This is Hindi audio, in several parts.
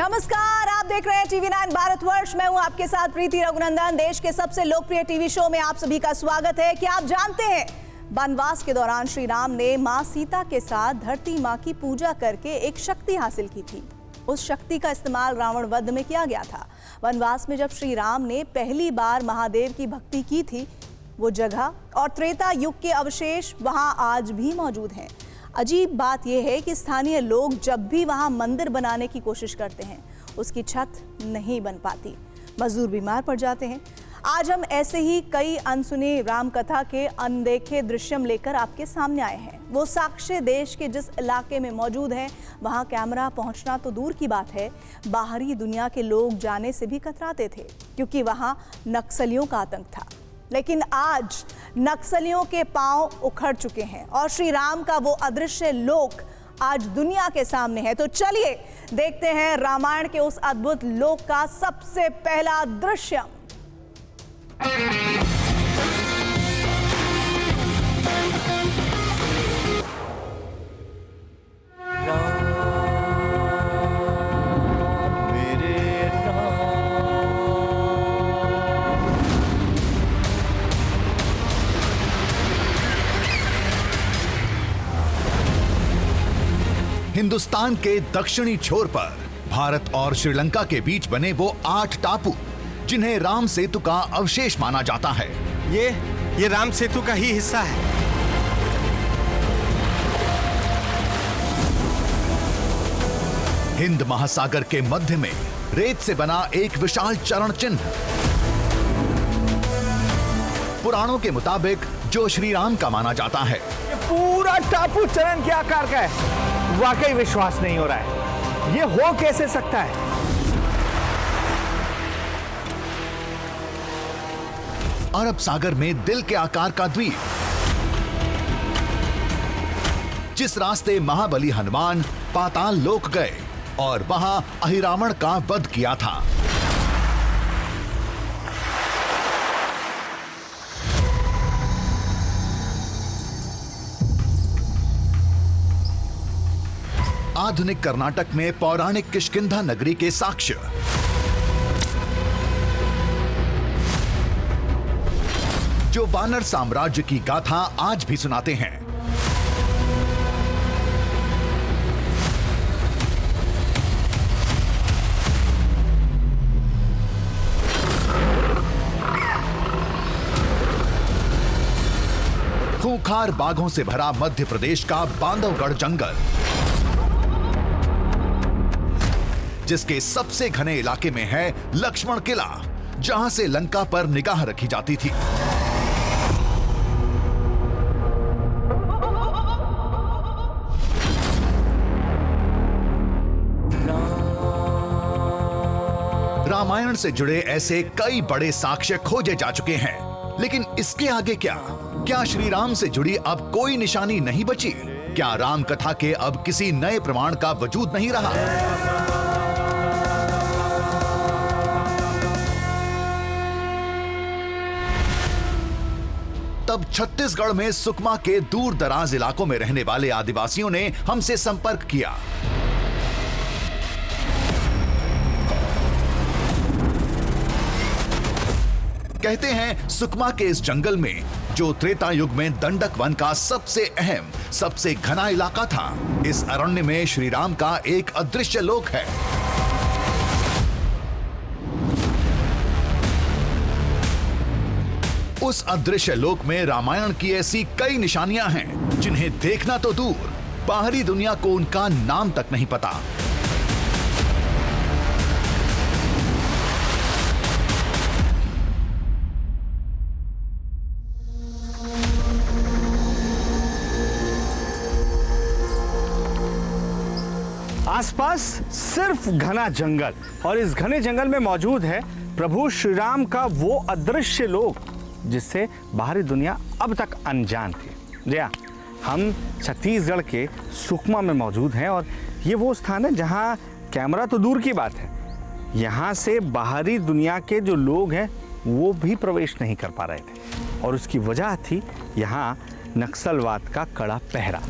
नमस्कार, आप देख रहे हैं TV9 भारतवर्ष। मैं हूं आपके साथ प्रीति रघुनंदन। देश के सबसे लोकप्रिय टीवी शो में आप सभी का स्वागत है। क्या आप जानते हैं, वनवास के दौरान श्री राम ने मां सीता के साथ धरती मां की पूजा करके एक शक्ति हासिल की थी। उस शक्ति का इस्तेमाल रावण वध में किया गया था। वनवास में जब श्री राम ने पहली बार महादेव की भक्ति की थी, वो जगह और त्रेता युग के अवशेष वहां आज भी मौजूद हैं। अजीब बात यह है कि स्थानीय लोग जब भी वहां मंदिर बनाने की कोशिश करते हैं, उसकी छत नहीं बन पाती, मजदूर बीमार पड़ जाते हैं। आज हम ऐसे ही कई अनसुनी राम कथा के अनदेखे दृश्यम लेकर आपके सामने आए हैं। वो साक्ष्य देश के जिस इलाके में मौजूद हैं, वहां कैमरा पहुंचना तो दूर की बात है, बाहरी दुनिया के लोग जाने से भी कतराते थे, क्योंकि वहां नक्सलियों का आतंक था। लेकिन आज नक्सलियों के पांव उखड़ चुके हैं और श्री राम का वो अदृश्य लोक आज दुनिया के सामने है। तो चलिए देखते हैं रामायण के उस अद्भुत लोक का सबसे पहला दृश्य। हिंदुस्तान के दक्षिणी छोर पर भारत और श्रीलंका के बीच बने वो 8 टापू, जिन्हें राम सेतु का अवशेष माना जाता है। ये राम सेतु का ही हिस्सा है। हिंद महासागर के मध्य में रेत से बना एक विशाल चरण चिन्ह। पुराणों के मुताबिक जो श्री राम का माना जाता है। ये पूरा टापू चरण के आकार का है। वाकई विश्वास नहीं हो रहा है, ये हो कैसे सकता है? अरब सागर में दिल के आकार का द्वीप, जिस रास्ते महाबली हनुमान पाताल लोक गए और वहां अहिरावण का वध किया था। आधुनिक कर्नाटक में पौराणिक किष्किंधा नगरी के साक्ष्य। जो वानर साम्राज्य की गाथा आज भी सुनाते हैं। खूंखार बाघों से भरा मध्य प्रदेश का बांधवगढ़ जंगल, जिसके सबसे घने इलाके में है लक्ष्मण किला, जहां से लंका पर निगाह रखी जाती थी। रामायण से जुड़े ऐसे कई बड़े साक्ष्य खोजे जा चुके हैं, लेकिन इसके आगे क्या श्री राम से जुड़ी अब कोई निशानी नहीं बची? क्या राम कथा के अब किसी नए प्रमाण का वजूद नहीं रहा? तब छत्तीसगढ़ में सुकमा के दूर दराज इलाकों में रहने वाले आदिवासियों ने हमसे संपर्क किया। कहते हैं सुकमा के इस जंगल में, जो त्रेता युग में दंडक वन का सबसे अहम, सबसे घना इलाका था, इस अरण्य में श्री राम का एक अदृश्य लोक है। उस अदृश्य लोक में रामायण की ऐसी कई निशानियां हैं, जिन्हें देखना तो दूर, बाहरी दुनिया को उनका नाम तक नहीं पता। आसपास सिर्फ घना जंगल, और इस घने जंगल में मौजूद है प्रभु श्री राम का वो अदृश्य लोक, जिससे बाहरी दुनिया अब तक अनजान थी। जी हाँ, हम छत्तीसगढ़ के सुकमा में मौजूद हैं, और ये वो स्थान है जहाँ कैमरा तो दूर की बात है, यहाँ से बाहरी दुनिया के जो लोग हैं वो भी प्रवेश नहीं कर पा रहे थे, और उसकी वजह थी यहाँ नक्सलवाद का कड़ा पहरा।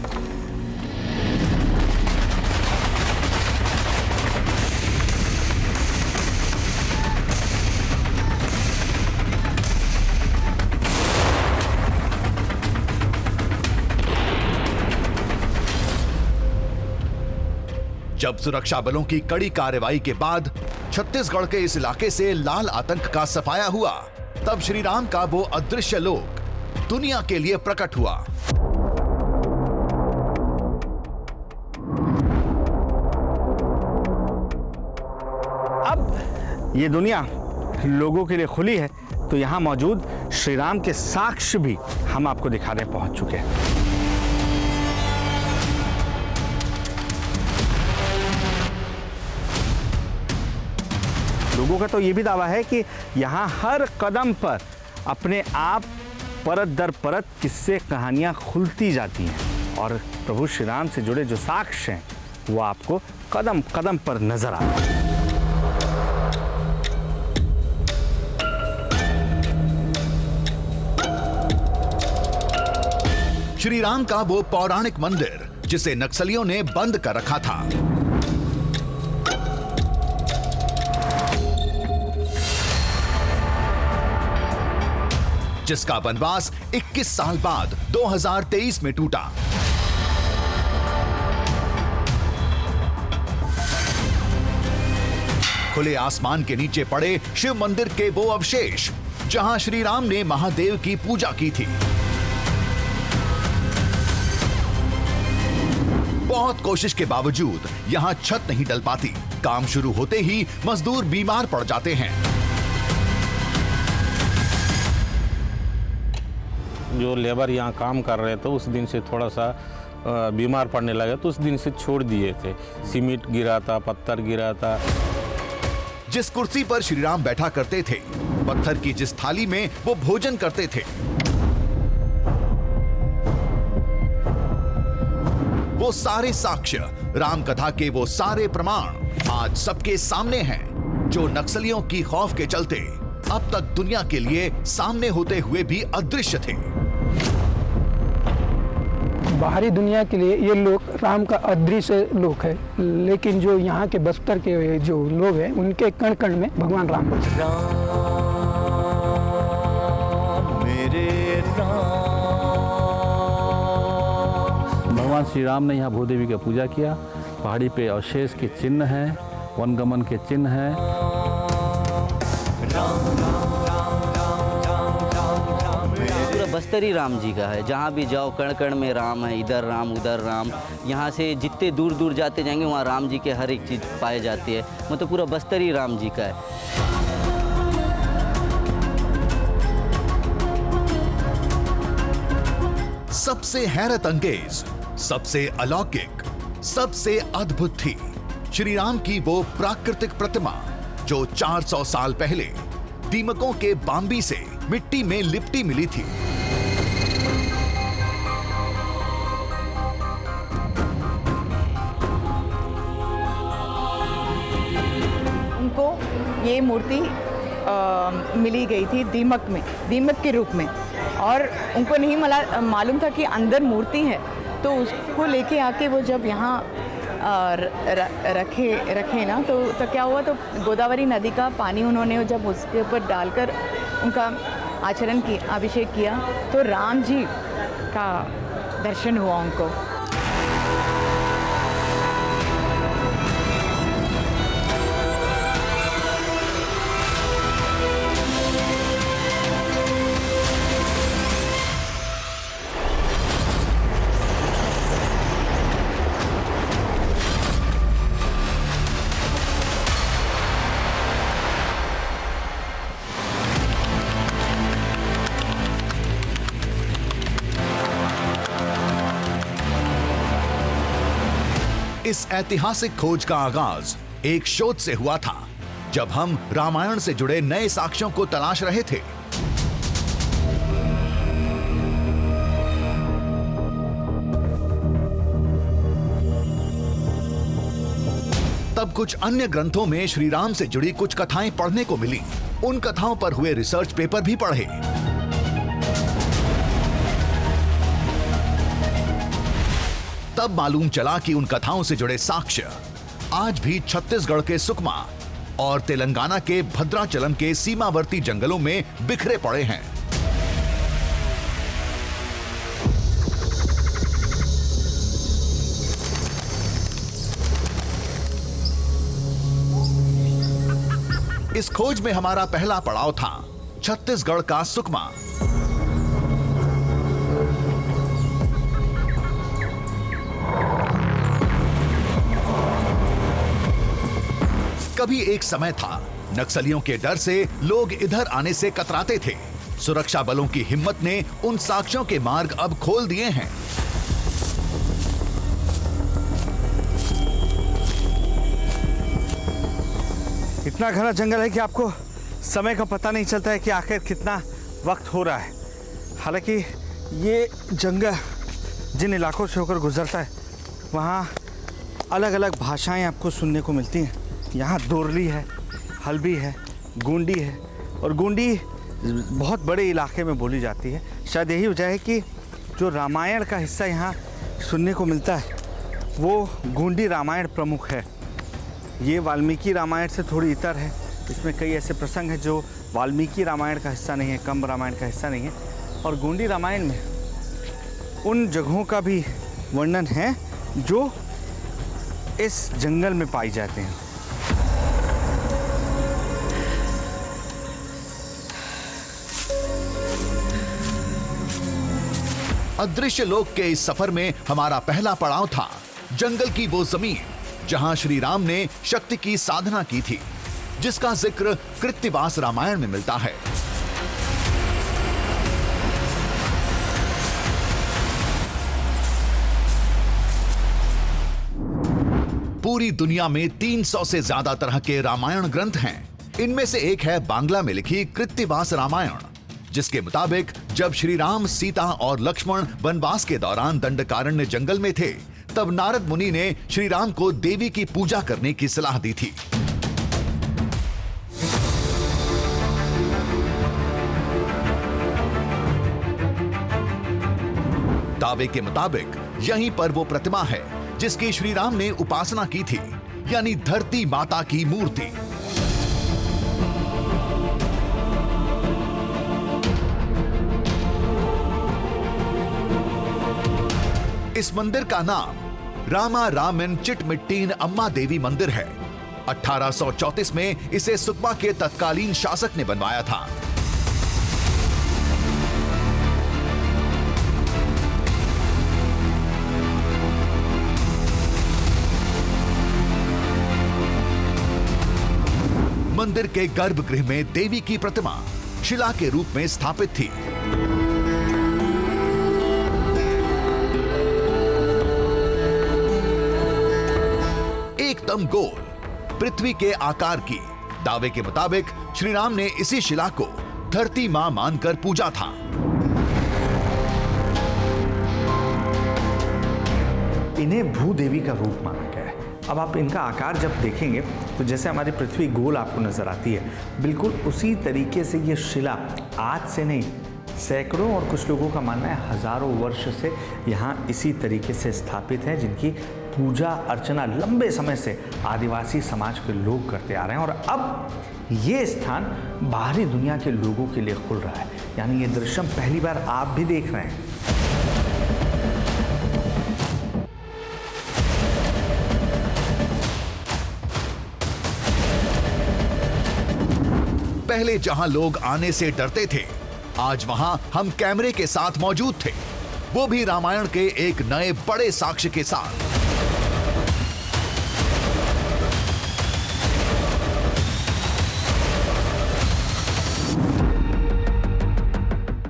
जब सुरक्षा बलों की कड़ी कार्रवाई के बाद छत्तीसगढ़ के इस इलाके से लाल आतंक का सफाया हुआ, तब श्री राम का वो अदृश्य लोक दुनिया के लिए प्रकट हुआ। अब ये दुनिया लोगों के लिए खुली है, तो यहाँ मौजूद श्री राम के साक्ष्य भी हम आपको दिखाने पहुंच चुके हैं। लोगों का तो ये भी दावा है कि यहाँ हर कदम पर अपने आप परत दर परत किस्से कहानियां खुलती जाती हैं और प्रभु श्री राम से जुड़े जो साक्ष्य हैं वो आपको कदम कदम पर नजर आते हैं। श्री राम का वो पौराणिक मंदिर जिसे नक्सलियों ने बंद कर रखा था, जिसका वनवास 21 साल बाद 2023 में टूटा। खुले आसमान के नीचे पड़े शिव मंदिर के वो अवशेष जहां श्री राम ने महादेव की पूजा की थी। बहुत कोशिश के बावजूद यहां छत नहीं डल पाती। काम शुरू होते ही मजदूर बीमार पड़ जाते हैं। जो लेबर यहाँ काम कर रहे थे उस दिन से थोड़ा सा बीमार पड़ने लगे, तो उस दिन से छोड़ दिए थे। सीमेंट गिरा था, पत्थर गिरा था। जिस कुर्सी पर श्री राम बैठा करते थे, पत्थर की जिस थाली में वो भोजन करते थे, वो सारे साक्ष्य, राम कथा के वो सारे प्रमाण आज सबके सामने हैं, जो नक्सलियों की खौफ के चलते अब तक दुनिया के लिए सामने होते हुए भी अदृश्य थे। बाहरी दुनिया के लिए ये लोग राम का अदृश्य लोक है, लेकिन जो यहाँ के बस्तर के जो लोग हैं उनके कण कण में भगवान राम बसे। भगवान श्री राम ने यहाँ भूदेवी का पूजा किया। पहाड़ी पे अवशेष के चिन्ह हैं, वनगमन के चिन्ह हैं। बस्तरी राम जी का है, जहाँ भी जाओ कण कण में राम है, इधर राम उधर राम। यहाँ से जितने दूर दूर जाते जाएंगे वहाँ राम जी के हर एक चीज़ पाए जाती है। मतलब पूरा बस्तरी राम जी का है। सबसे हैरत अंगेज, सबसे अलौकिक, सबसे अद्भुत थी श्री राम की वो प्राकृतिक प्रतिमा जो 400 साल पहले दीमकों के बाम्बी से मिट्टी में लिपटी मिली थी। उनको ये मूर्ति मिली गई थी दीमक के रूप में, और उनको नहीं मालूम था कि अंदर मूर्ति है। तो उसको लेके आके वो जब यहाँ रखे ना, तो क्या हुआ, तो गोदावरी नदी का पानी उन्होंने जब उसके ऊपर डालकर उनका आचरण किया, अभिषेक किया, तो राम जी का दर्शन हुआ उनको। इस ऐतिहासिक खोज का आगाज एक शोध से हुआ था, जब हम रामायण से जुड़े नए साक्ष्यों को तलाश रहे थे। तब कुछ अन्य ग्रंथों में श्री राम से जुड़ी कुछ कथाएं पढ़ने को मिली। उन कथाओं पर हुए रिसर्च पेपर भी पढ़े। तब मालूम चला कि उन कथाओं से जुड़े साक्ष्य आज भी छत्तीसगढ़ के सुकमा और तेलंगाना के भद्राचलम के सीमावर्ती जंगलों में बिखरे पड़े हैं। इस खोज में हमारा पहला पड़ाव था छत्तीसगढ़ का सुकमा। कभी एक समय था नक्सलियों के डर से लोग इधर आने से कतराते थे। सुरक्षा बलों की हिम्मत ने उन साक्ष्यों के मार्ग अब खोल दिए हैं। इतना घना जंगल है कि आपको समय का पता नहीं चलता है कि आखिर कितना वक्त हो रहा है। हालांकि ये जंगल जिन इलाकों से होकर गुजरता है वहाँ अलग अलग भाषाएं आपको सुनने को मिलती हैं। यहाँ दोरली है, हल्बी है, गोंडी है, और गोंडी बहुत बड़े इलाके में बोली जाती है। शायद यही वजह है कि जो रामायण का हिस्सा यहाँ सुनने को मिलता है वो गोंडी रामायण प्रमुख है। ये वाल्मीकि रामायण से थोड़ी इतर है। इसमें कई ऐसे प्रसंग हैं जो वाल्मीकि रामायण का हिस्सा नहीं है, कंब रामायण का हिस्सा नहीं है। और गोंडी रामायण में उन जगहों का भी वर्णन है जो इस जंगल में पाई जाते हैं। अदृश्य लोक के इस सफर में हमारा पहला पड़ाव था जंगल की वो जमीन जहां श्री राम ने शक्ति की साधना की थी, जिसका जिक्र कृत्तिवास रामायण में मिलता है। पूरी दुनिया में 300 से ज्यादा तरह के रामायण ग्रंथ हैं। इनमें से एक है बांग्ला में लिखी कृत्तिवास रामायण, जिसके मुताबिक जब श्री राम, सीता और लक्ष्मण वनवास के दौरान दंडकारण्य जंगल में थे, तब नारद मुनि ने श्री राम को देवी की पूजा करने की सलाह दी थी। दावे के मुताबिक यहीं पर वो प्रतिमा है जिसकी श्री राम ने उपासना की थी, यानी धरती माता की मूर्ति। इस मंदिर का नाम रामा रामन चिटमिट्टीन अम्मा देवी मंदिर है। 1834 में इसे सुकमा के तत्कालीन शासक ने बनवाया था। मंदिर के गर्भगृह में देवी की प्रतिमा शिला के रूप में स्थापित थी। एकदम गोल, पृथ्वी के आकार की। दावे के मुताबिक श्री राम ने इसी शिला को धरती मां मानकर पूजा था। इन्हें भूदेवी का रूप माना गया है। अब आप इनका आकार जब देखेंगे तो जैसे हमारी पृथ्वी गोल आपको नजर आती है, बिल्कुल उसी तरीके से ये शिला आज से नहीं, सैकड़ों और कुछ लोगों का मानना है हजारों वर्ष से यहाँ इसी तरीके से स्थापित है, जिनकी पूजा अर्चना लंबे समय से आदिवासी समाज के लोग करते आ रहे हैं। और अब ये स्थान बाहरी दुनिया के लोगों के लिए खुल रहा है, यानी ये दृश्य पहली बार आप भी देख रहे हैं। पहले जहां लोग आने से डरते थे, आज वहां हम कैमरे के साथ मौजूद थे, वो भी रामायण के एक नए बड़े साक्ष्य के साथ।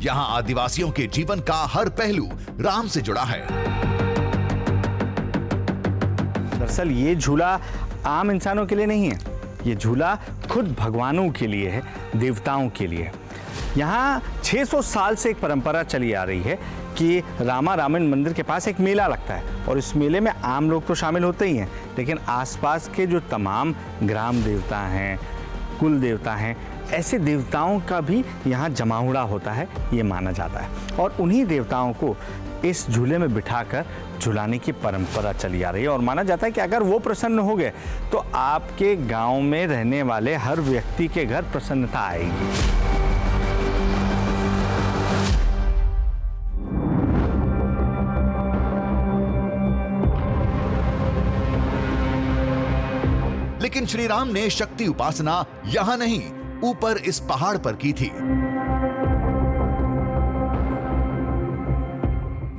यहां आदिवासियों के जीवन का हर पहलू राम से जुड़ा है। दरअसल ये झूला आम इंसानों के लिए नहीं है, ये झूला खुद भगवानों के लिए है, देवताओं के लिए। यहाँ 600 साल से एक परंपरा चली आ रही है कि रामा रामन मंदिर के पास एक मेला लगता है, और इस मेले में आम लोग तो शामिल होते ही हैं, लेकिन आसपास के जो तमाम ग्राम देवता हैं, कुल देवता हैं, ऐसे देवताओं का भी यहाँ जमावड़ा होता है, ये माना जाता है। और उन्हीं देवताओं को इस झूले में बिठाकर झुलाने की परंपरा चली आ रही है, और माना जाता है कि अगर वो प्रसन्न हो गए तो आपके गांव में रहने वाले हर व्यक्ति के घर प्रसन्नता आएगी। लेकिन श्री राम ने शक्ति उपासना यहां नहीं, ऊपर इस पहाड़ पर की थी।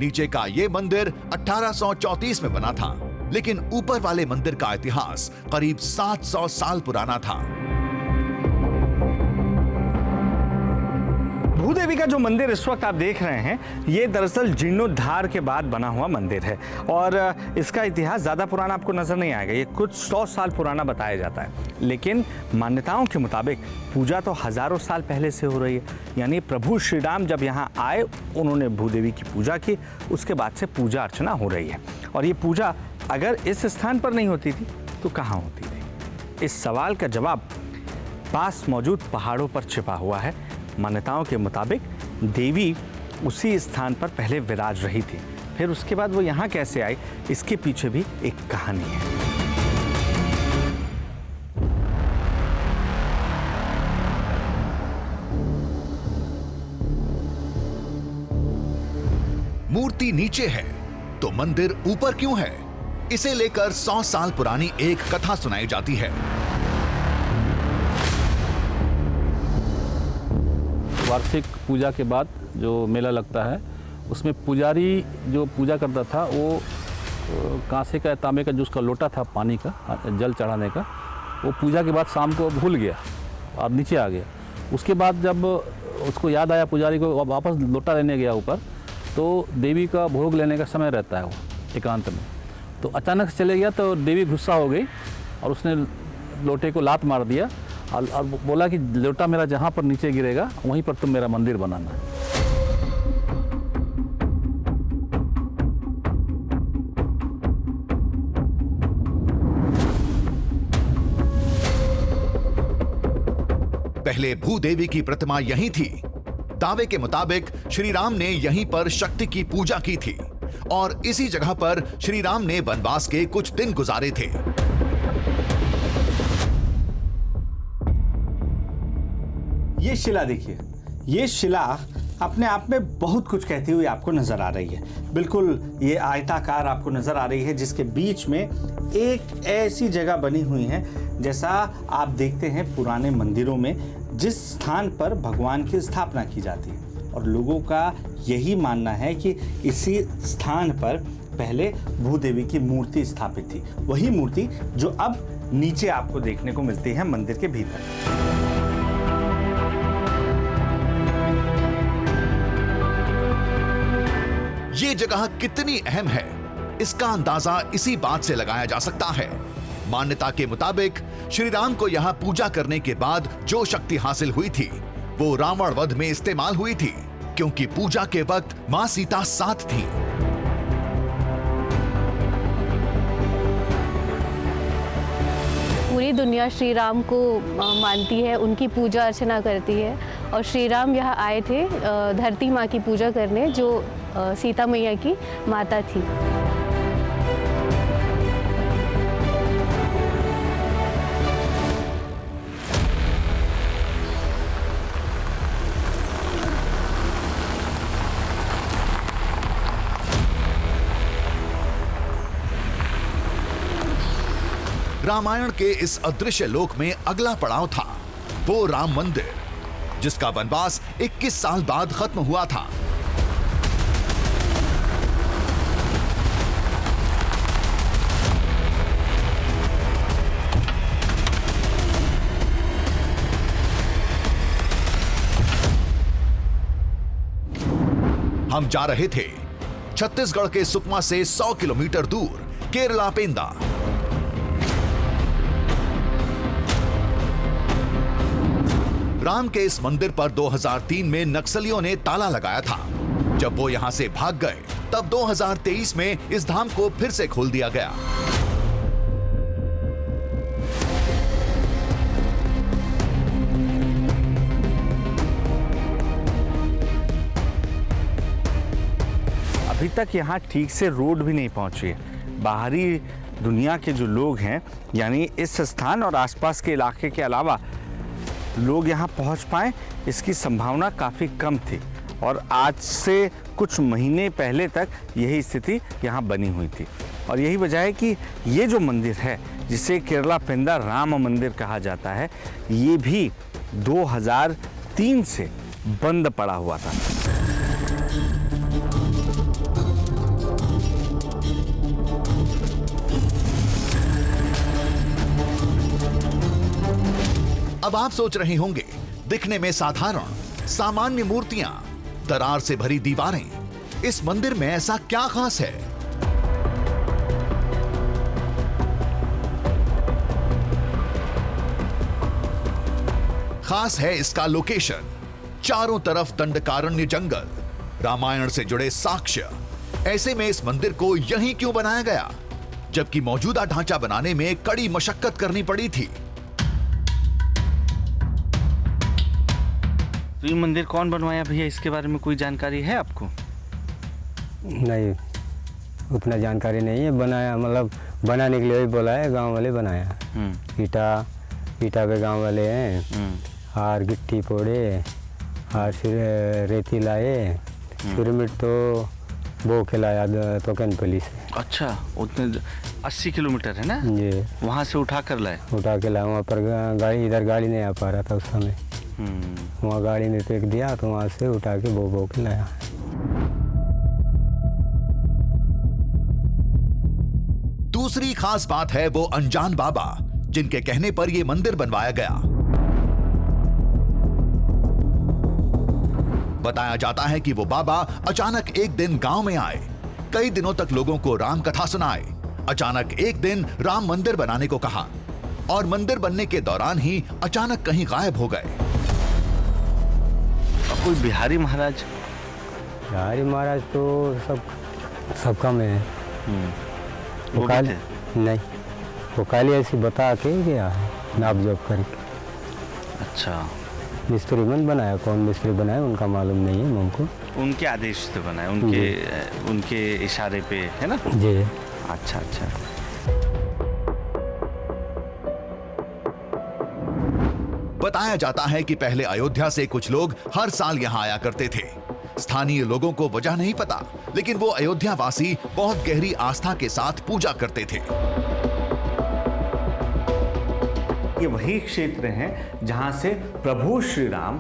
नीचे का यह मंदिर 1834 में बना था, लेकिन ऊपर वाले मंदिर का इतिहास करीब 700 साल पुराना था। भूदेवी का जो मंदिर इस वक्त आप देख रहे हैं, ये दरअसल जीर्णोद्धार के बाद बना हुआ मंदिर है और इसका इतिहास ज़्यादा पुराना आपको नज़र नहीं आएगा। ये कुछ 100 साल पुराना बताया जाता है, लेकिन मान्यताओं के मुताबिक पूजा तो हज़ारों साल पहले से हो रही है। यानी प्रभु श्री राम जब यहाँ आए, उन्होंने भूदेवी की पूजा की, उसके बाद से पूजा अर्चना हो रही है। और ये पूजा अगर इस स्थान पर नहीं होती थी तो कहाँ होती थी? इस सवाल का जवाब पास मौजूद पहाड़ों पर छिपा हुआ है। मान्यताओं के मुताबिक देवी उसी स्थान पर पहले विराज रही थी, फिर उसके बाद वो यहाँ कैसे आई, इसके पीछे भी एक कहानी है। मूर्ति नीचे है तो मंदिर ऊपर क्यों है? इसे लेकर 100 साल पुरानी एक कथा सुनाई जाती है। वार्षिक पूजा के बाद जो मेला लगता है, उसमें पुजारी जो पूजा करता था वो कांसे का तांबे का जो उसका लोटा था पानी का जल चढ़ाने का, वो पूजा के बाद शाम को भूल गया और नीचे आ गया। उसके बाद जब उसको याद आया पुजारी को, वापस लोटा लेने गया ऊपर, तो देवी का भोग लेने का समय रहता है वो एकांत में, तो अचानक से चले गया। तो देवी गुस्सा हो गई और उसने लोटे को लात मार दिया और बोला कि लोटा मेरा जहाँ पर नीचे गिरेगा वहीं पर तुम मेरा मंदिर बनाना। पहले भूदेवी की प्रतिमा यहीं थी। दावे के मुताबिक श्री राम ने यहीं पर शक्ति की पूजा की थी और इसी जगह पर श्री राम ने वनवास के कुछ दिन गुजारे थे। ये शिला देखिए, ये शिला अपने आप में बहुत कुछ कहती हुई आपको नजर आ रही है। बिल्कुल ये आयताकार आपको नजर आ रही है, जिसके बीच में एक ऐसी जगह बनी हुई है जैसा आप देखते हैं पुराने मंदिरों में, जिस स्थान पर भगवान की स्थापना की जाती है। और लोगों का यही मानना है कि इसी स्थान पर पहले भूदेवी की मूर्ति स्थापित थी, वही मूर्ति जो अब नीचे आपको देखने को मिलती है मंदिर के भीतर। ये जगह कितनी अहम है, इसका अंदाजा इसी बात से लगाया जा सकता है। मान्यता के मुताबिक श्री राम को यहाँ पूजा करने के बाद जो शक्ति हासिल हुई थी, वो रावण वध में इस्तेमाल हुई थी, क्योंकि पूजा के वक्त मां सीता साथ थी। पूरी दुनिया श्री राम को मानती है, उनकी पूजा अर्चना करती है। और श्री राम यहाँ आए थे धरती माँ की पूजा करने, जो सीता मैया की माता थी। रामायण के इस अदृश्य लोक में अगला पड़ाव था वो राम मंदिर, जिसका वनवास 21 साल बाद खत्म हुआ था। हम जा रहे थे छत्तीसगढ़ के सुकमा से 100 किलोमीटर दूर केरला पेंदा। राम के इस मंदिर पर 2003 में नक्सलियों ने ताला लगाया था। जब वो यहां से भाग गए, तब 2023 में इस धाम को फिर से खोल दिया गया। अभी तक यहाँ ठीक से रोड भी नहीं पहुंची है। बाहरी दुनिया के जो लोग हैं, यानी इस स्थान और आसपास के इलाके के अलावा लोग यहाँ पहुँच पाए, इसकी संभावना काफ़ी कम थी। और आज से कुछ महीने पहले तक यही स्थिति यहाँ बनी हुई थी। और यही वजह है कि ये जो मंदिर है, जिसे केरला पेंदा राम मंदिर कहा जाता है, ये भी 2003 से बंद पड़ा हुआ था। अब आप सोच रहे होंगे, दिखने में साधारण सामान्य मूर्तियां, दरार से भरी दीवारें, इस मंदिर में ऐसा क्या खास है? खास है इसका लोकेशन। चारों तरफ दंडकारण्य जंगल, रामायण से जुड़े साक्ष्य। ऐसे में इस मंदिर को यहीं क्यों बनाया गया, जबकि मौजूदा ढांचा बनाने में कड़ी मशक्कत करनी पड़ी थी? तो ये मंदिर कौन बनवाया भैया, इसके बारे में कोई जानकारी है आपको? नहीं, उतना जानकारी नहीं है। बनाया मतलब बनाने के लिए भी बोला है, गांव वाले बनाया। ईटा पे गांव वाले हैं, और गिट्टी फोड़े, और फिर रेती लाए, सिरमिट तो वो के लाया तोकनपल्ली से। अच्छा, उतने 80 किलोमीटर है ना जी, वहाँ से उठा कर लाए? उठा के लाया। वहाँ पर गाड़ी, इधर गाड़ी नहीं आ पा रहा था उस समय, वहाँ गाड़ी ने फेंक दिया, तो वहाँ से उठा के बो के लाया। दूसरी खास बात है वो अनजान बाबा, जिनके कहने पर यह मंदिर बनवाया गया। बताया जाता है कि वो बाबा अचानक एक दिन गांव में आए, कई दिनों तक लोगों को राम कथा सुनाए। अचानक एक दिन राम मंदिर बनाने को कहा, और मंदिर बनने के दौरान ही अचानक कहीं गायब हो गए। कोई बिहारी महाराज? बिहारी महाराज तो सब कम है। वो काली नहीं, वो काली ऐसी बता के गया है, नाप जोप करके। अच्छा, मिस्त्री बन बनाया, कौन मिस्त्री बनाया उनका मालूम नहीं है हमको। उनके आदेश से बनाया, उनके इशारे पे, है ना जी। अच्छा अच्छा। बताया जाता है कि पहले अयोध्या से कुछ लोग हर साल यहां आया करते थे। स्थानीय लोगों को वजह नहीं पता, लेकिन वो अयोध्या वासी बहुत गहरी आस्था के साथ पूजा करते थे। ये वही क्षेत्र है जहां से प्रभु श्री राम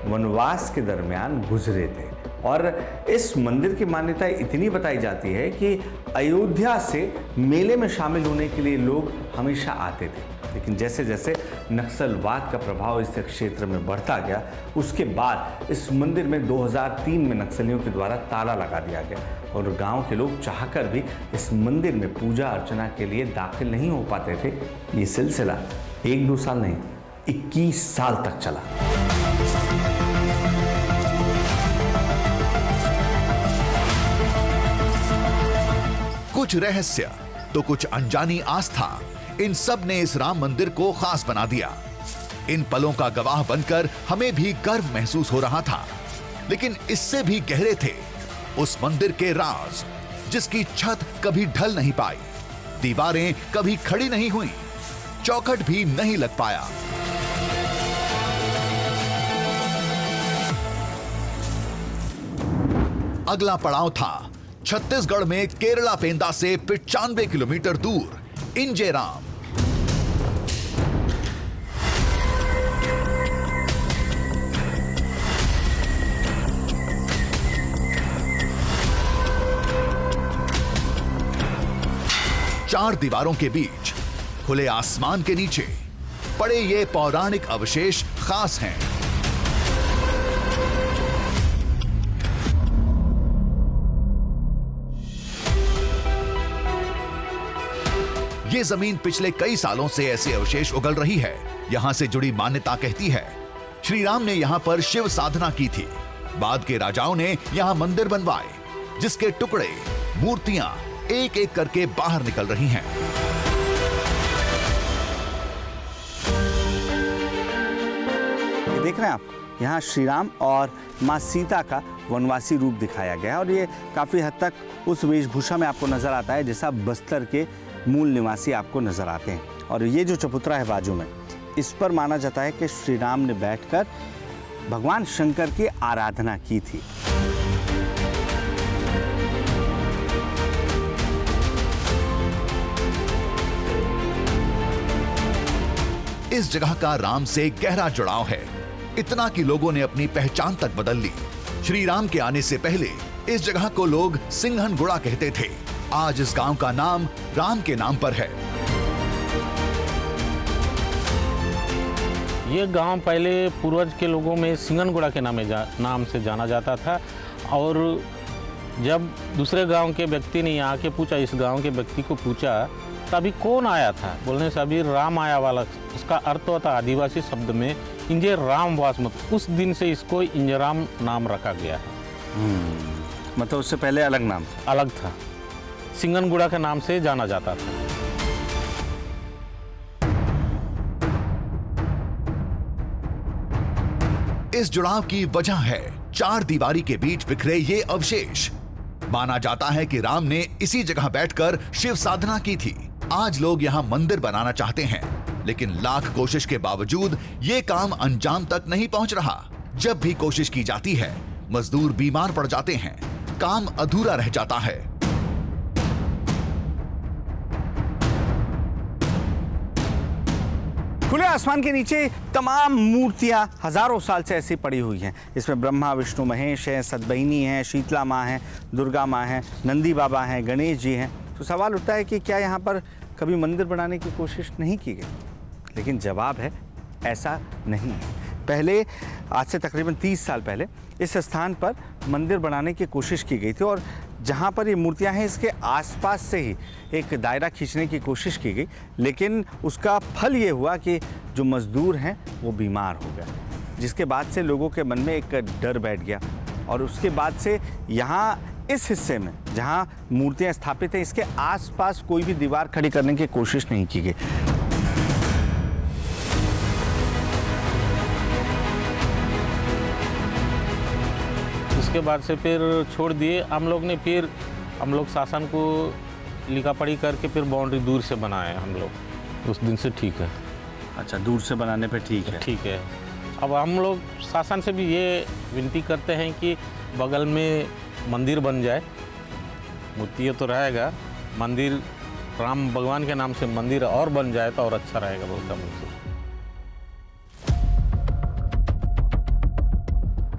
वनवास के दरमियान गुजरे थे, और इस मंदिर की मान्यता इतनी बताई जाती है कि अयोध्या से मेले में शामिल होने के लिए लोग हमेशा आते थे। लेकिन जैसे जैसे नक्सलवाद का प्रभाव इस क्षेत्र में बढ़ता गया, उसके बाद इस मंदिर में 2003 में नक्सलियों के द्वारा ताला लगा दिया गया, और गांव के लोग चाहकर भी इस मंदिर में पूजा अर्चना के लिए दाखिल नहीं हो पाते थे। ये सिलसिला 1-2 साल नहीं, 21 साल तक चला। कुछ रहस्य तो कुछ अनजानी आस्था, इन सब ने इस राम मंदिर को खास बना दिया। इन पलों का गवाह बनकर हमें भी गर्व महसूस हो रहा था, लेकिन इससे भी गहरे थे उस मंदिर के राज, जिसकी छत कभी ढल नहीं पाई, दीवारें कभी खड़ी नहीं हुई, चौखट भी नहीं लग पाया। अगला पड़ाव था छत्तीसगढ़ में केरला पेंदा से 95 किलोमीटर दूर इंजेराम। चार दीवारों के बीच, खुले आसमान के नीचे पड़े ये पौराणिक अवशेष खास हैं। ये जमीन पिछले कई सालों से ऐसे अवशेष उगल रही है। यहां से जुड़ी मान्यता कहती है श्री राम ने यहां पर शिव साधना की थी। बाद के राजाओं ने यहां मंदिर बनवाए, जिसके टुकड़े, मूर्तियां एक एक करके बाहर निकल रही हैं। ये देख रहे हैं आप, यहाँ श्री राम और माँ सीता का वनवासी रूप दिखाया गया है, और ये काफी हद तक उस वेशभूषा में आपको नजर आता है जैसा बस्तर के मूल निवासी आपको नजर आते हैं। और ये जो चबूतरा है बाजू में, इस पर माना जाता है कि श्री राम ने बैठकर भगवान शंकर की आराधना की थी। इस जगह का राम से गहरा जुड़ाव है, इतना कि लोगों ने अपनी पहचान तक बदल ली। श्री राम के आने से पहले इस जगह को लोग सिंघनगुड़ा कहते थे। आज इस गांव का नाम राम के नाम पर है। ये गांव पहले पूर्वज के लोगों में सिंघनगुड़ा के नाम से जाना जाता था। और जब दूसरे गांव के व्यक्ति ने यहाँ के पूछा, इस गांव के व्यक्ति को पूछा, तभी कौन आया था, बोलने से अभी राम आया वाला। उसका अर्थ होता आदिवासी शब्द में इंजे राम वासमत। उस दिन से इसको इंजराम नाम रखा गया है। मतलब उससे पहले अलग नाम था? अलग था, सिंघनगुड़ा के नाम से जाना जाता था। इस जुड़ाव की वजह है चार दीवारी के बीच बिखरे ये अवशेष। माना जाता है कि राम ने इसी जगह बैठकर शिव साधना की थी। आज लोग यहाँ मंदिर बनाना चाहते हैं, लेकिन लाख कोशिश के बावजूद ये काम अंजाम तक नहीं पहुंच रहा। जब भी कोशिश की जाती है, मजदूर बीमार पड़ जाते हैं, काम अधूरा रह जाता है। खुले आसमान के नीचे तमाम मूर्तियां हजारों साल से ऐसी पड़ी हुई हैं। इसमें ब्रह्मा, विष्णु, महेश हैं, सतबहिनी हैं, शीतला माँ हैं, दुर्गा माँ हैं, नंदी बाबा हैं, गणेश जी हैं। तो सवाल उठता है कि क्या यहाँ पर कभी मंदिर बनाने की कोशिश नहीं की गई? लेकिन जवाब है ऐसा नहीं है। पहले, आज से तकरीबन 30 साल पहले इस स्थान पर मंदिर बनाने की कोशिश की गई थी और जहाँ पर ये मूर्तियाँ हैं इसके आसपास से ही एक दायरा खींचने की कोशिश की गई, लेकिन उसका फल ये हुआ कि जो मजदूर हैं वो बीमार हो गए, जिसके बाद से लोगों के मन में एक डर बैठ गया। और उसके बाद से यहाँ इस हिस्से में जहाँ मूर्तियाँ स्थापित हैं इसके आसपास कोई भी दीवार खड़ी करने की कोशिश नहीं की गई। उसके बाद से फिर छोड़ दिए हम लोग ने। फिर हम लोग शासन को लिखा पढ़ी करके फिर बाउंड्री दूर से बनाए हम लोग। उस दिन से ठीक है। अच्छा, दूर से बनाने पे ठीक है? ठीक है। अब हम लोग शासन से भी ये विनती करते हैं कि बगल में मंदिर बन जाए। मूर्ति तो रहेगा, मंदिर राम भगवान के नाम से मंदिर और बन जाए तो और अच्छा रहेगा, बोलता मुझसे।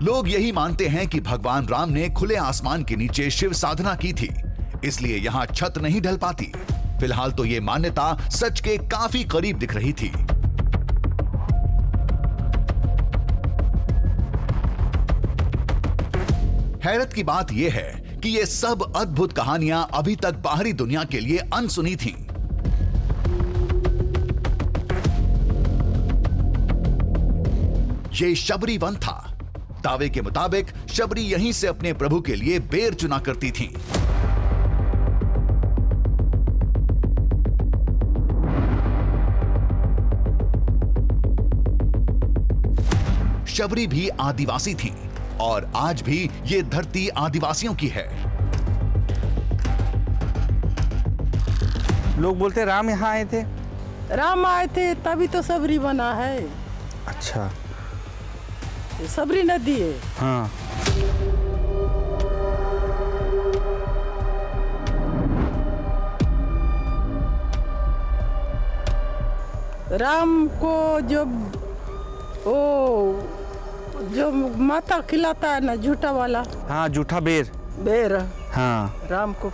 लोग यही मानते हैं कि भगवान राम ने खुले आसमान के नीचे शिव साधना की थी, इसलिए यहाँ छत नहीं ढल पाती। फिलहाल तो ये मान्यता सच के काफी करीब दिख रही थी। हैरत की बात यह है कि ये सब अद्भुत कहानियां अभी तक बाहरी दुनिया के लिए अनसुनी थीं। ये शबरी वन था। दावे के मुताबिक शबरी यहीं से अपने प्रभु के लिए बेर चुना करती थीं। शबरी भी आदिवासी थीं और आज भी ये धरती आदिवासियों की है। लोग बोलते राम यहाँ आए थे? राम आए थे तभी तो शबरी बना है। अच्छा, शबरी नदी है। हाँ। राम को जो माता खिलाता है ना, झूठा वाला। हाँ, झूठा बेर। बेर। हाँ। राम को।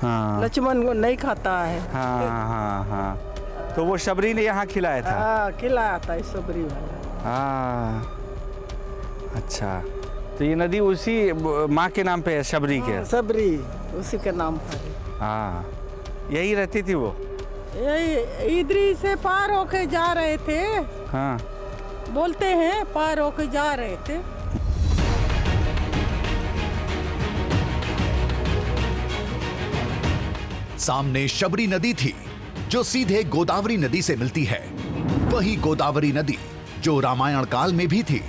हाँ। लक्ष्मण को नहीं खाता है। हाँ हाँ हाँ। तो वो शबरी ने यहाँ खिलाया था? हाँ, खिलाया था शबरी वाला। हाँ, अच्छा। तो ये नदी उसी माँ के नाम पे है, शबरी के? हाँ, शबरी उसी के नाम पर है। हाँ, यही रहती थी वो? यही इधर से पार होके जा रहे थे। हाँ, बोलते हैं पार होके जा रहे थे। सामने शबरी नदी थी जो सीधे गोदावरी नदी से मिलती है, वही गोदावरी नदी जो रामायण काल में भी थी।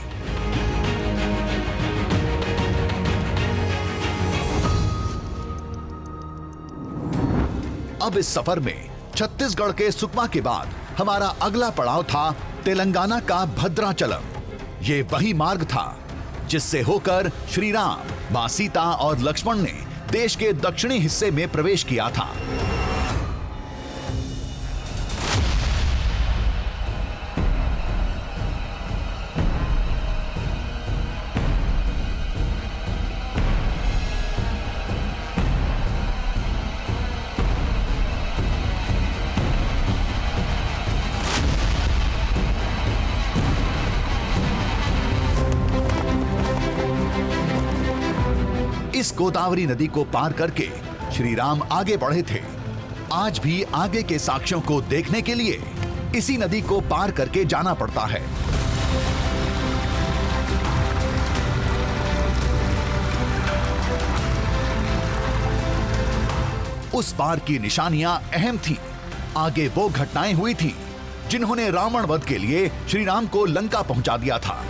अब इस सफर में छत्तीसगढ़ के सुकमा के बाद हमारा अगला पड़ाव था तेलंगाना का भद्राचलम। ये वही मार्ग था जिससे होकर श्री राम, मां सीता और लक्ष्मण ने देश के दक्षिणी हिस्से में प्रवेश किया था। इस गोदावरी नदी को पार करके श्री राम आगे बढ़े थे। आज भी आगे के साक्ष्यों को देखने के लिए इसी नदी को पार करके जाना पड़ता है। उस पार की निशानियां अहम थीं। आगे वो घटनाएं हुई थीं जिन्होंने रावण वध के लिए श्री राम को लंका पहुंचा दिया था।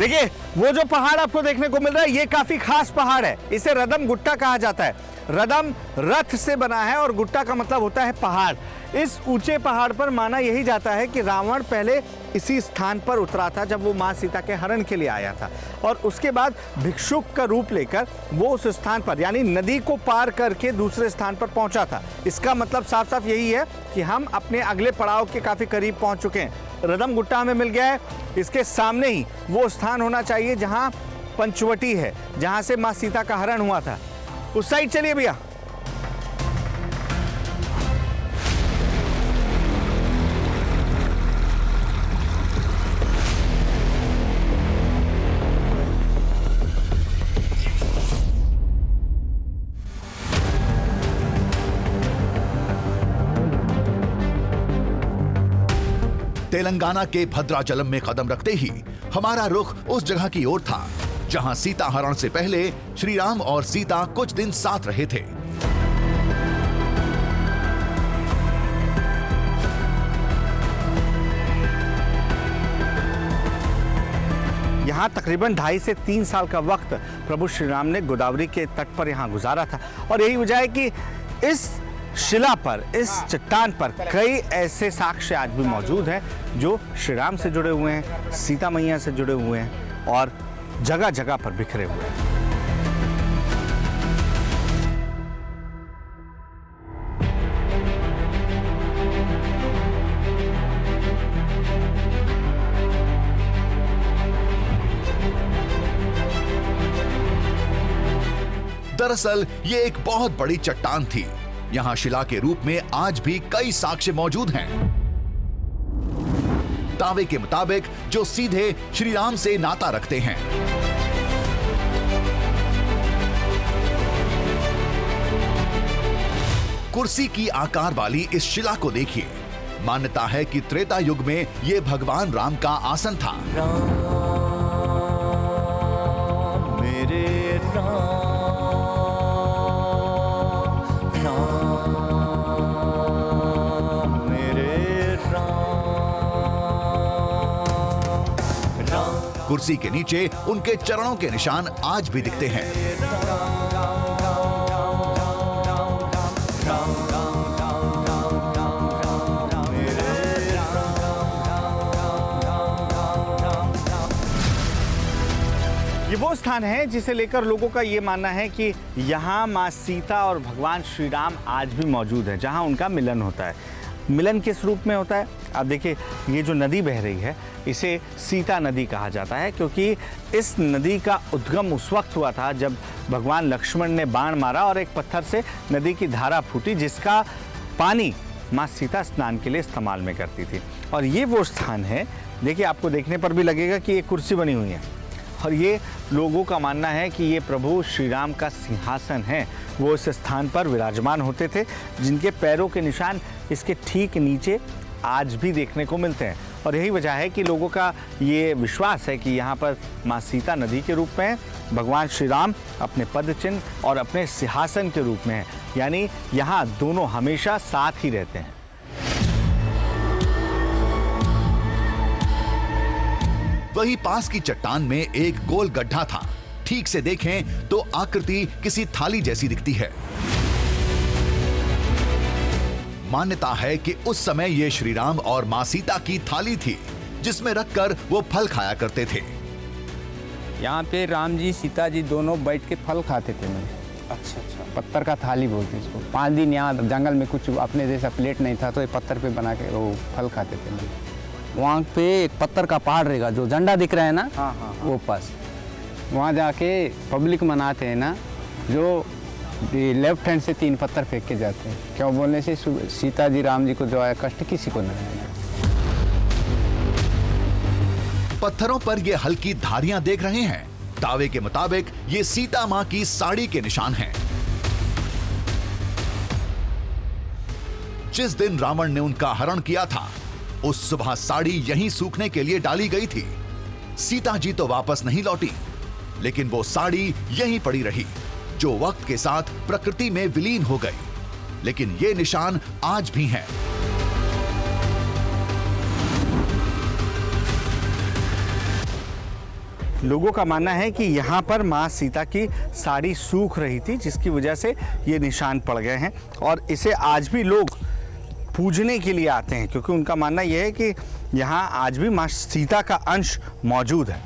देखिए, वो जो पहाड़ आपको देखने को मिल रहा है, ये काफी खास पहाड़ है। इसे रदम गुट्टा कहा जाता है। रदम रथ से बना है और गुट्टा का मतलब होता है पहाड़। इस ऊंचे पहाड़ पर माना यही जाता है कि रावण पहले इसी स्थान पर उतरा था जब वो मां सीता के हरण के लिए आया था, और उसके बाद भिक्षुक का रूप लेकर वो उस स्थान पर यानी नदी को पार करके दूसरे स्थान पर पहुंचा था। इसका मतलब साफ साफ यही है कि हम अपने अगले पड़ाव के काफी करीब पहुंच चुके हैं। रदम गुट्टा हमें मिल गया है। इसके सामने ही वो स्थान होना चाहिए जहां पंचवटी है, जहां से मां सीता का हरण हुआ था। उस साइड चलिए भैया। तेलंगाना के भद्राचलम में कदम रखते ही हमारा रुख उस जगह की ओर था जहां सीता हरण से पहले श्री राम और सीता कुछ दिन साथ रहे थे। यहाँ तकरीबन 2.5 से 3 साल का वक्त प्रभु श्री राम ने गोदावरी के तट पर यहाँ गुजारा था, और यही वजह है कि इस शिला पर, इस चट्टान पर कई ऐसे साक्ष्य आज भी मौजूद हैं जो श्री राम से जुड़े हुए हैं, सीता मैया से जुड़े हुए हैं और जगह जगह पर बिखरे हुए हैं। दरअसल ये एक बहुत बड़ी चट्टान थी। यहाँ शिला के रूप में आज भी कई साक्ष्य मौजूद हैं। दावे के मुताबिक जो सीधे श्री राम से नाता रखते हैं। कुर्सी की आकार वाली इस शिला को देखिए। मान्यता है कि त्रेता युग में ये भगवान राम का आसन था। कुर्सी के नीचे उनके चरणों के निशान आज भी दिखते हैं। ये वो स्थान है जिसे लेकर लोगों का ये मानना है कि यहाँ माँ सीता और भगवान श्री राम आज भी मौजूद है, जहाँ उनका मिलन होता है। मिलन किस रूप में होता है? आप देखिए, ये जो नदी बह रही है इसे सीता नदी कहा जाता है, क्योंकि इस नदी का उद्गम उस वक्त हुआ था जब भगवान लक्ष्मण ने बाण मारा और एक पत्थर से नदी की धारा फूटी, जिसका पानी माँ सीता स्नान के लिए इस्तेमाल में करती थी। और ये वो स्थान है, देखिए आपको देखने पर भी लगेगा कि एक कुर्सी बनी हुई है, और ये लोगों का मानना है कि ये प्रभु श्री राम का सिंहासन है। वो इस स्थान पर विराजमान होते थे, जिनके पैरों के निशान इसके ठीक नीचे आज भी देखने को मिलते हैं। और यही वजह है कि लोगों का ये विश्वास है कि यहाँ पर माँ सीता नदी के रूप में है, भगवान श्री राम अपने पद चिन्ह और अपने सिंहासन के रूप में है, यानी यहाँ दोनों हमेशा साथ ही रहते हैं। वही पास की चट्टान में एक गोल गड्ढा था। ठीक से देखें तो आकृति किसी थाली जैसी दिखती है। मान्यता है कि उस समय ये श्री राम और मां सीता की थाली थी, जिसमें रखकर वो फल खाया करते थे। यहाँ पे राम जी सीता जी दोनों बैठ के फल खाते थे। अच्छा, पत्थर का थाली बोलते हैं इसको। 5 दिन यहाँ जंगल में कुछ अपने जैसा प्लेट नहीं था, तो ये पत्थर पे बना के वो फल खाते थे। वहाँ पे एक पत्थर का पहाड़ रहेगा, जो झंडा दिख रहा है ना, वो पास वहाँ जाके पब्लिक मनाते हैं ना, जो लेफ्ट हैंड से 3 पत्थर फेंक के जाते हैं। क्यों बोलने से सीता जी राम जी को जो आया कष्ट किसी को नहीं आया। पत्थरों पर ये हल्की धारियां देख रहे हैं, दावे के मुताबिक ये सीता मां की साड़ी के निशान हैं। जिस दिन रावण ने उनका हरण किया था, उस सुबह साड़ी यहीं सूखने के लिए डाली गई थी। सीता जी तो वापस नहीं लौटी, लेकिन वो साड़ी यहीं पड़ी रही, जो वक्त के साथ प्रकृति में विलीन हो गई। लेकिन ये निशान आज भी हैं। लोगों का मानना है कि यहाँ पर माँ सीता की साड़ी सूख रही थी, जिसकी वजह से ये निशान पड़ गए हैं और इसे आज भी लोग पूजने के लिए आते हैं, क्योंकि उनका मानना यह है कि यहाँ आज भी माँ सीता का अंश मौजूद है।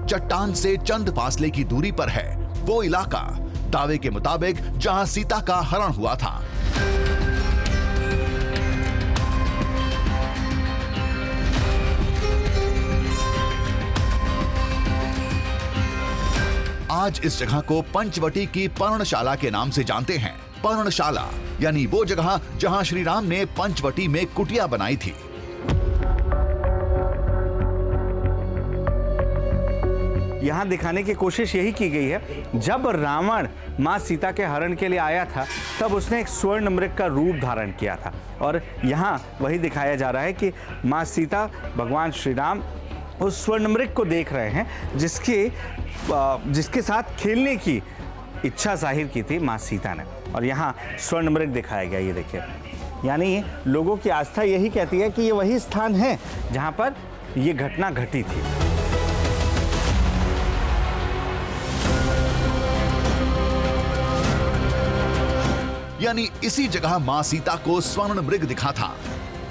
चट्टान से चंद फासले की दूरी पर है वो इलाका, दावे के मुताबिक जहां सीता का हरण हुआ था। आज इस जगह को पंचवटी की पर्णशाला के नाम से जानते हैं। पर्णशाला यानी वो जगह जहां श्री राम ने पंचवटी में कुटिया बनाई थी। यहाँ दिखाने की कोशिश यही की गई है, जब रावण माँ सीता के हरण के लिए आया था तब उसने एक स्वर्ण मृग का रूप धारण किया था और यहाँ वही दिखाया जा रहा है कि माँ सीता भगवान श्री राम उस स्वर्ण मृग को देख रहे हैं, जिसके साथ खेलने की इच्छा जाहिर की थी माँ सीता ने। और यहाँ स्वर्ण मृग दिखाया गया, ये देखिए। यानी लोगों की आस्था यही कहती है कि ये वही स्थान है जहाँ पर ये घटना घटी थी। यानी इसी जगह मां सीता को स्वर्ण मृग दिखा था।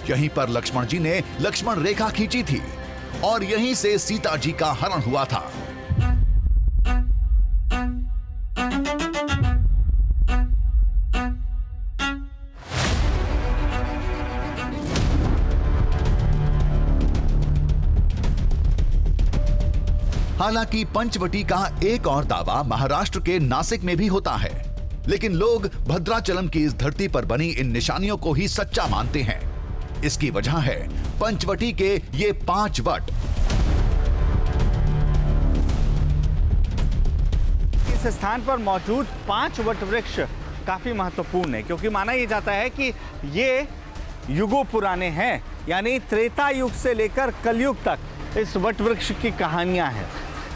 यहीं पर लक्ष्मण जी ने लक्ष्मण रेखा खींची थी और यहीं से सीता जी का हरण हुआ था। हालांकि पंचवटी का एक और दावा महाराष्ट्र के नासिक में भी होता है, लेकिन लोग भद्राचलम की इस धरती पर बनी इन निशानियों को ही सच्चा मानते हैं। इसकी वजह है पंचवटी के ये 5 वट। इस स्थान पर मौजूद 5 वट वृक्ष काफी महत्वपूर्ण है, क्योंकि माना यह जाता है कि ये युगों पुराने हैं। यानी त्रेता युग से लेकर कलयुग तक इस वट वृक्ष की कहानियां हैं।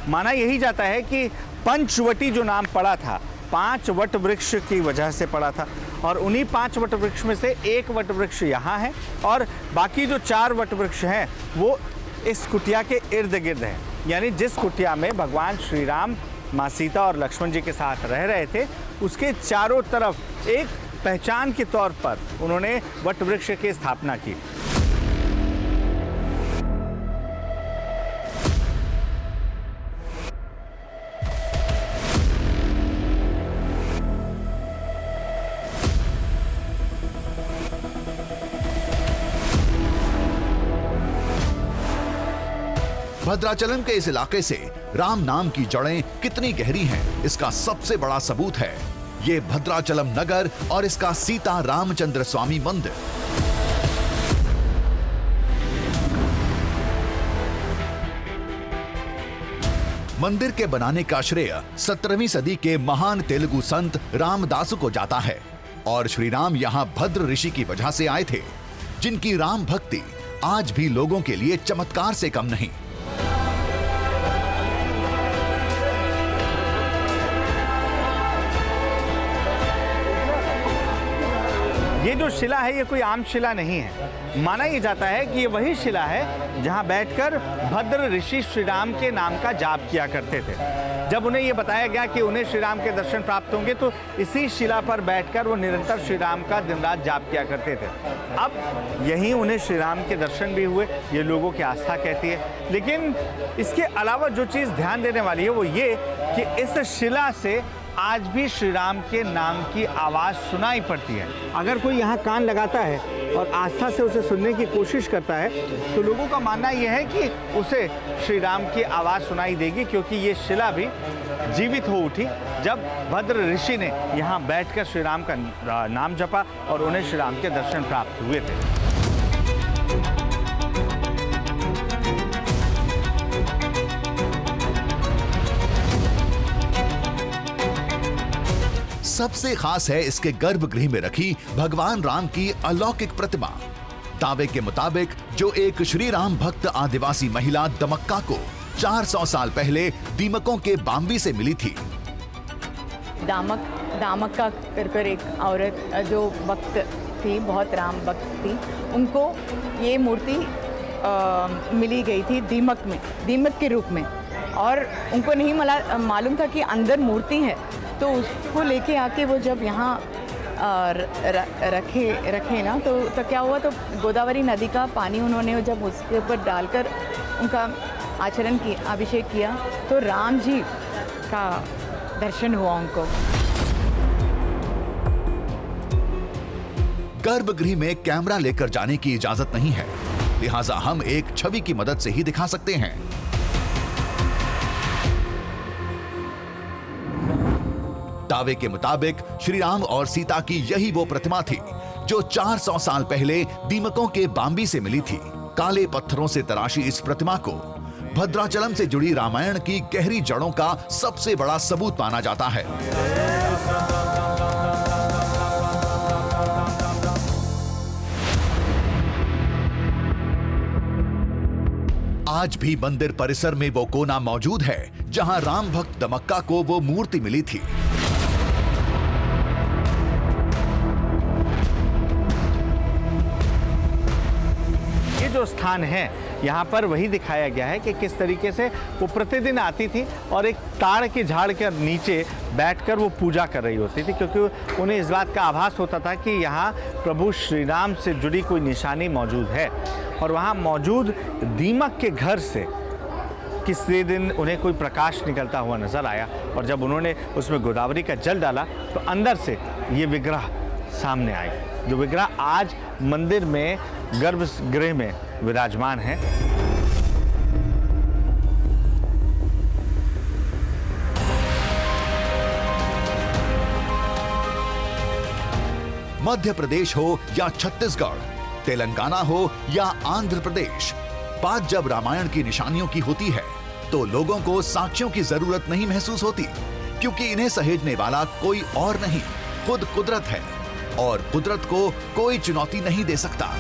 माना यही जाता है कि पंचवटी जो नाम पड़ा था 5 वट वृक्ष की वजह से पड़ा था, और उन्हीं 5 वट वृक्ष में से एक वट वृक्ष यहाँ है और बाकी जो 4 वट वृक्ष हैं वो इस कुटिया के इर्द गिर्द हैं। यानी जिस कुटिया में भगवान श्री राम माँ सीता और लक्ष्मण जी के साथ रह रहे थे, उसके चारों तरफ एक पहचान के तौर पर उन्होंने वट वृक्ष की स्थापना की। भद्राचलम के इस इलाके से राम नाम की जड़ें कितनी गहरी हैं, इसका सबसे बड़ा सबूत है ये भद्राचलम नगर और इसका सीता रामचंद्र स्वामी मंदिर। मंदिर के बनाने का श्रेय 17वीं सदी के महान तेलुगु संत रामदासु को जाता है और श्री राम यहाँ भद्र ऋषि की वजह से आए थे, जिनकी राम भक्ति आज भी लोगों के लिए चमत्कार से कम नहीं। ये जो शिला है ये कोई आम शिला नहीं है। माना ये जाता है कि ये वही शिला है जहाँ बैठकर भद्र ऋषि श्री राम के नाम का जाप किया करते थे। जब उन्हें ये बताया गया कि उन्हें श्री राम के दर्शन प्राप्त होंगे तो इसी शिला पर बैठकर वो निरंतर श्री राम का दिन रात जाप किया करते थे। अब यहीं उन्हें श्री राम के दर्शन भी हुए, ये लोगों की आस्था कहती है। लेकिन इसके अलावा जो चीज़ ध्यान देने वाली है वो ये कि इस शिला से आज भी श्री राम के नाम की आवाज़ सुनाई पड़ती है। अगर कोई यहाँ कान लगाता है और आस्था से उसे सुनने की कोशिश करता है तो लोगों का मानना यह है कि उसे श्री राम की आवाज़ सुनाई देगी, क्योंकि ये शिला भी जीवित हो उठी जब भद्र ऋषि ने यहाँ बैठकर श्री राम का नाम जपा और उन्हें श्री राम के दर्शन प्राप्त हुए थे। सबसे खास है इसके गर्भगृह में रखी भगवान राम की अलौकिक प्रतिमा। दावे के मुताबिक जो एक श्री राम भक्त आदिवासी महिला दमक्का को 400 साल पहले दीमकों के बाम्बी से मिली थी। दामक्का कर एक औरत जो भक्त थी, बहुत राम भक्त थी, उनको ये मूर्ति मिली गई थी दीमक के रूप में, और उनको नहीं मालूम था कि अंदर मूर्ति है। तो उसको लेके आके वो जब यहाँ रखे ना, तो क्या हुआ, तो गोदावरी नदी का पानी उन्होंने जब उसके ऊपर डालकर उनका आचरण किया, अभिषेक किया, तो राम जी का दर्शन हुआ उनको। गर्भगृह में कैमरा लेकर जाने की इजाजत नहीं है, लिहाजा हम एक छवि की मदद से ही दिखा सकते हैं। दावे के मुताबिक श्री राम और सीता की यही वो प्रतिमा थी जो 400 साल पहले दीमकों के बाम्बी से मिली थी। काले पत्थरों से तराशी इस प्रतिमा को भद्राचलम से जुड़ी रामायण की गहरी जड़ों का सबसे बड़ा सबूत माना जाता है। आज भी मंदिर परिसर में वो कोना मौजूद है जहां राम भक्त दमक्का को वो मूर्ति मिली थी। जो स्थान है यहाँ पर वही दिखाया गया है कि किस तरीके से वो प्रतिदिन आती थी और एक ताड़ के झाड़ के नीचे बैठकर वो पूजा कर रही होती थी, क्योंकि उन्हें इस बात का आभास होता था कि यहाँ प्रभु श्री राम से जुड़ी कोई निशानी मौजूद है। और वहाँ मौजूद दीमक के घर से किसी दिन उन्हें कोई प्रकाश निकलता हुआ नजर आया, और जब उन्होंने उसमें गोदावरी का जल डाला तो अंदर से ये विग्रह सामने आए, जो विग्रह आज मंदिर में गर्भगृह में विराजमान है। मध्य प्रदेश हो या छत्तीसगढ़, तेलंगाना हो या आंध्र प्रदेश, बात जब रामायण की निशानियों की होती है तो लोगों को साक्ष्यों की जरूरत नहीं महसूस होती, क्योंकि इन्हें सहेजने वाला कोई और नहीं, खुद कुदरत है, और कुदरत को कोई चुनौती नहीं दे सकता।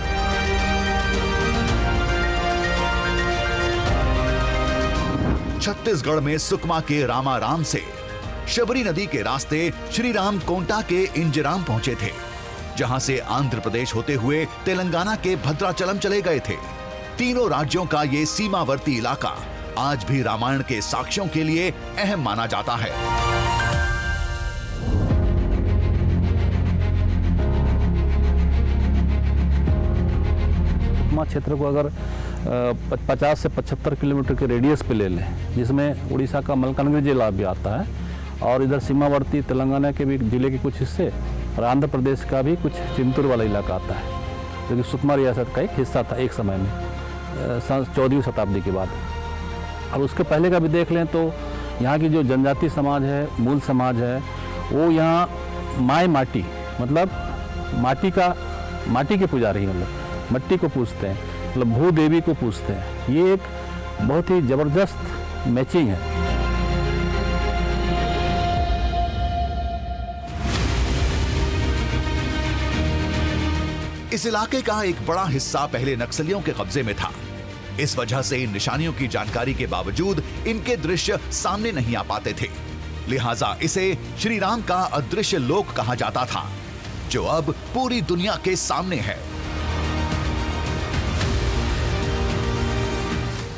छत्तीसगढ़ में सुकमा के रामाराम से शबरी नदी के रास्ते श्री राम कोंटा के इंजराम पहुंचे थे, जहां से आंध्र प्रदेश होते हुए तेलंगाना के भद्राचलम चले गए थे। तीनों राज्यों का ये सीमावर्ती इलाका आज भी रामायण के साक्ष्यों के लिए अहम माना जाता है। सुकमा क्षेत्र को अगर 50 से 75 किलोमीटर के रेडियस पे ले लें, जिसमें उड़ीसा का मलकानगिरी जिला भी आता है और इधर सीमावर्ती तेलंगाना के भी जिले के कुछ हिस्से और आंध्र प्रदेश का भी कुछ चिंतूर वाला इलाका आता है, जो कि सुकमा रियासत का एक हिस्सा था एक समय में 14वीं शताब्दी के बाद। और उसके पहले का भी देख लें तो यहाँ की जो जनजाति समाज है, मूल समाज है, वो यहाँ माई माटी मतलब माटी के पुजारी हैं, मतलब मट्टी को पूजते हैं, मतलब भू देवी को पूजते हैं। ये एक बहुत ही ज़बरदस्त मैचिंग है। इस इलाके का एक बड़ा हिस्सा पहले नक्सलियों के कब्जे में था। इस वजह से इन निशानियों की जानकारी के बावजूद इनके दृश्य सामने नहीं आ पाते थे, लिहाजा इसे श्री राम का अदृश्य लोक कहा जाता था, जो अब पूरी दुनिया के सामने है।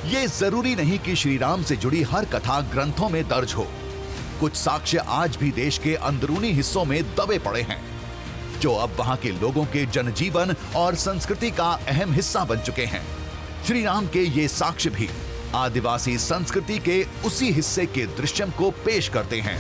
ये जरूरी नहीं कि श्री राम से जुड़ी हर कथा ग्रंथों में दर्ज हो। कुछ साक्ष्य आज भी देश के अंदरूनी हिस्सों में दबे पड़े हैं, जो अब वहां के लोगों के जनजीवन और संस्कृति का अहम हिस्सा बन चुके हैं। श्री राम के ये साक्ष्य भी आदिवासी संस्कृति के उसी हिस्से के दृश्यम को पेश करते हैं।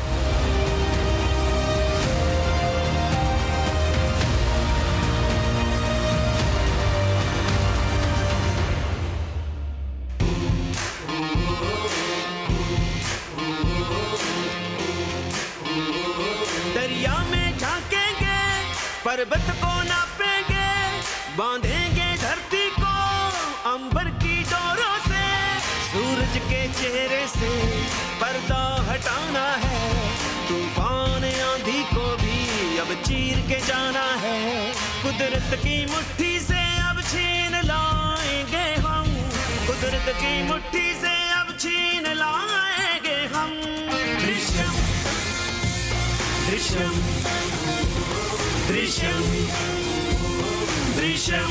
पर्वत को नापेंगे, बांधेंगे धरती को अंबर की डोरों से, सूरज के चेहरे से पर्दा हटाना है, तूफान आंधी को भी अब चीर के जाना है, कुदरत की मुट्ठी से अब छीन लाएंगे हम, कुदरत की मुट्ठी से अब छीन लाएंगे हम। दृश्यम दृश्यम दृश्यम दृश्यम